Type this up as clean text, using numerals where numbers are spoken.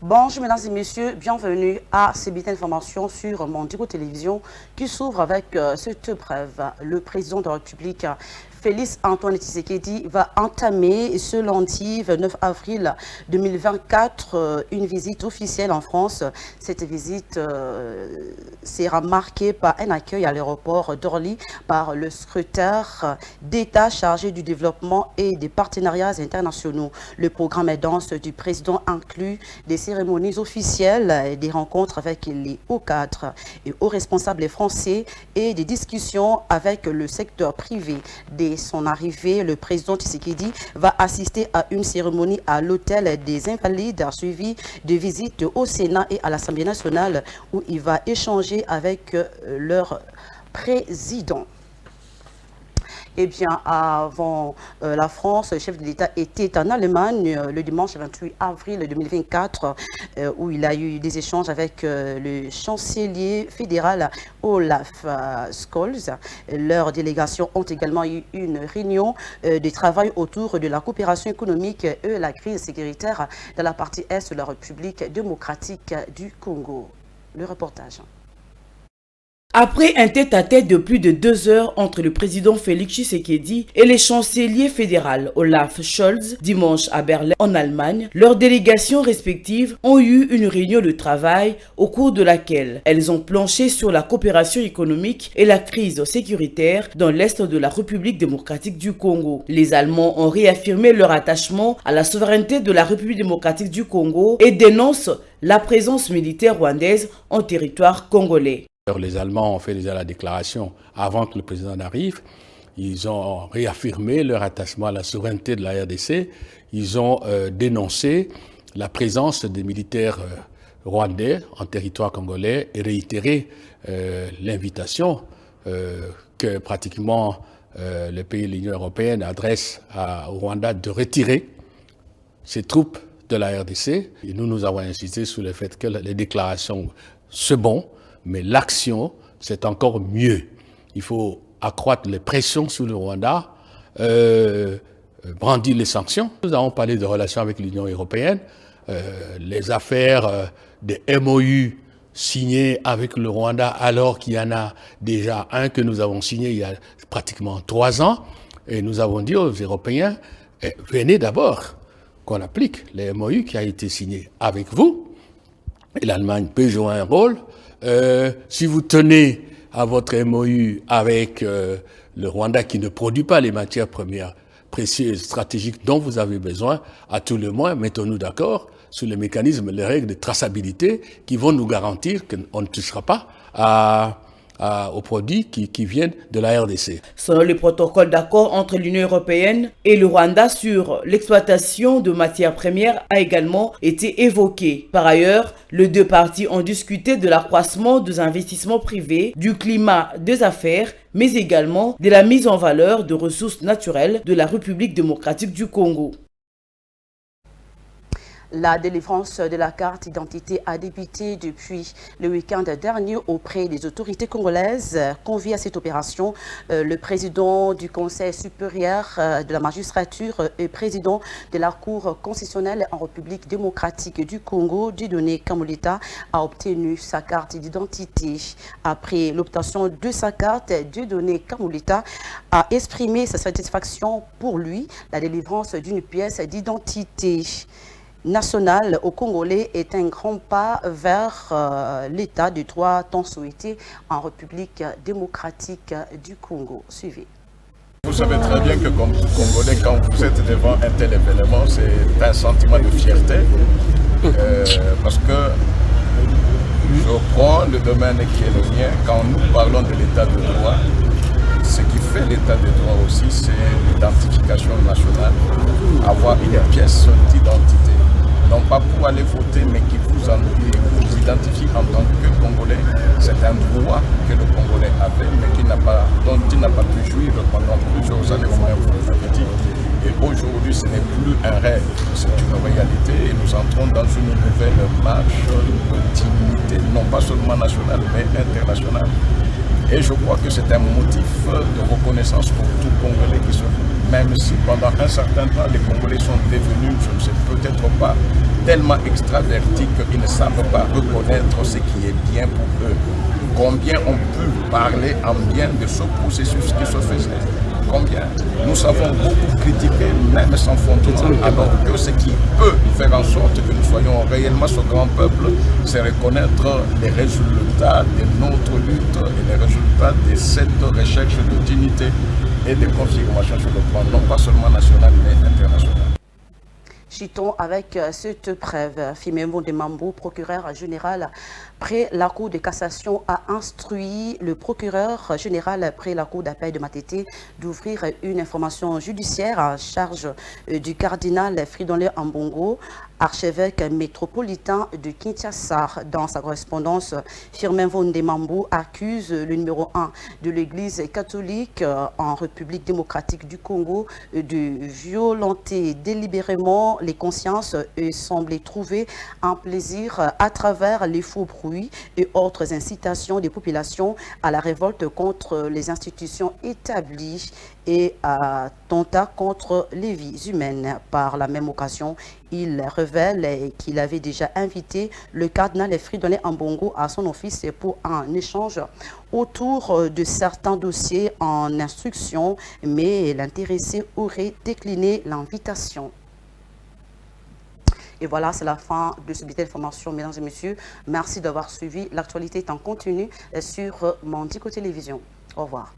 Bonjour mesdames et messieurs, bienvenue à ce bulletin d'information sur Mandingo Télévision qui s'ouvre avec cette brève. Le président de la République, Félix Antoine Tshisekedi, va entamer ce lundi 29 avril 2024 une visite officielle en France. Cette visite sera marquée par un accueil à l'aéroport d'Orly par le secrétaire d'État chargé du développement et des partenariats internationaux. Le programme est dense du président inclut des cérémonies officielles, des rencontres avec les hauts cadres et hauts responsables français et des discussions avec le secteur privé. Dès son arrivée, le président Tshisekedi va assister à une cérémonie à l'hôtel des Invalides, suivie de visites au Sénat et à l'Assemblée nationale où il va échanger avec leur président. Eh bien, avant la France, le chef de l'État était en Allemagne le dimanche 28 avril 2024, où il a eu des échanges avec le chancelier fédéral Olaf Scholz. Leurs délégations ont également eu une réunion de travail autour de la coopération économique et la crise sécuritaire dans la partie est de la République démocratique du Congo. Le reportage. Après un tête-à-tête de plus de 2 heures entre le président Félix Tshisekedi et le chancelier fédéral Olaf Scholz dimanche à Berlin en Allemagne, leurs délégations respectives ont eu une réunion de travail au cours de laquelle elles ont planché sur la coopération économique et la crise sécuritaire dans l'est de la République démocratique du Congo. Les Allemands ont réaffirmé leur attachement à la souveraineté de la République démocratique du Congo et dénoncent la présence militaire rwandaise en territoire congolais. Les Allemands ont fait déjà la déclaration avant que le président n'arrive. Ils ont réaffirmé leur attachement à la souveraineté de la RDC. Ils ont dénoncé la présence des militaires rwandais en territoire congolais et réitéré l'invitation que pratiquement les pays de l'Union européenne adressent au Rwanda de retirer ses troupes de la RDC. Et nous avons insisté sur le fait que les déclarations, c'est bon, mais l'action, c'est encore mieux. Il faut accroître les pressions sur le Rwanda, brandir les sanctions. Nous avons parlé de relations avec l'Union européenne, les affaires des MOU signés avec le Rwanda, alors qu'il y en a déjà un que nous avons signé il y a pratiquement 3 ans. Et nous avons dit aux Européens, venez d'abord qu'on applique les MOU qui a été signé avec vous. Et l'Allemagne peut jouer un rôle. Si vous tenez à votre MOU avec le Rwanda qui ne produit pas les matières premières précieuses, stratégiques dont vous avez besoin, à tout le moins, mettons-nous d'accord sur les mécanismes, les règles de traçabilité qui vont nous garantir qu'on ne touchera pas aux produits qui viennent de la RDC. Selon le protocole d'accord entre l'Union européenne et le Rwanda sur l'exploitation de matières premières a également été évoqué. Par ailleurs, les deux parties ont discuté de l'accroissement des investissements privés, du climat des affaires, mais également de la mise en valeur de ressources naturelles de la République démocratique du Congo. La délivrance de la carte d'identité a débuté depuis le week-end dernier auprès des autorités congolaises. Convié à cette opération, le président du Conseil supérieur de la magistrature et président de la Cour constitutionnelle en République démocratique du Congo, Dieudonné Kamoleta, a obtenu sa carte d'identité. Après l'obtention de sa carte, Dieudonné Kamoleta a exprimé sa satisfaction pour lui, la délivrance d'une pièce d'identité nationale au Congolais est un grand pas vers l'état de droit tant souhaité en République démocratique du Congo. Suivez. Vous savez très bien que comme Congolais, quand vous êtes devant un tel événement, c'est un sentiment de fierté parce que je prends le domaine qui est le mien. Quand nous parlons de l'état de droit, ce qui fait l'état de droit aussi, c'est l'identification nationale, avoir une pièce d'identité. Non pas pour aller voter, mais qui vous identifie en tant que Congolais. C'est un droit que le Congolais avait, mais dont il n'a pas pu jouir pendant plusieurs années, Et aujourd'hui, ce n'est plus un rêve, c'est une réalité. Et nous entrons dans une nouvelle marche de dignité, non pas seulement nationale, mais internationale. Et je crois que c'est un motif de reconnaissance pour tout Congolais qui se même si pendant un certain temps les Congolais sont devenus, je ne sais peut-être pas, tellement extravertis qu'ils ne savent pas reconnaître ce qui est bien pour eux. Combien on peut parler en bien de ce processus qui se faisait? Combien? Nous savons beaucoup critiquer, même sans fondement, alors que ce qui peut faire en sorte que nous soyons réellement ce grand peuple, c'est reconnaître les résultats de notre lutte et les résultats de cette recherche de dignité et de confirmation sur le plan non pas seulement national mais international. Chitons avec cette preuve. Fimembo Ndemambo, procureur général près la Cour de cassation, a instruit le procureur général près la Cour d'appel de Matete d'ouvrir une information judiciaire en charge du cardinal Fridolin Ambongo, archevêque métropolitain de Kinshasa. Dans sa correspondance, Fimembo Ndemambo accuse le numéro 1 de l'Église catholique en République démocratique du Congo de violenter délibérément les consciences et sembler trouver un plaisir à travers les faux bruits et autres incitations des populations à la révolte contre les institutions établies et attentats contre les vies humaines. Par la même occasion, il révèle qu'il avait déjà invité le cardinal Fridolin Ambongo à son office pour un échange autour de certains dossiers en instruction, mais l'intéressé aurait décliné l'invitation. Et voilà, c'est la fin de ce bulletin d'information, mesdames et messieurs. Merci d'avoir suivi. L'actualité est en continu sur Mandiko Télévision. Au revoir.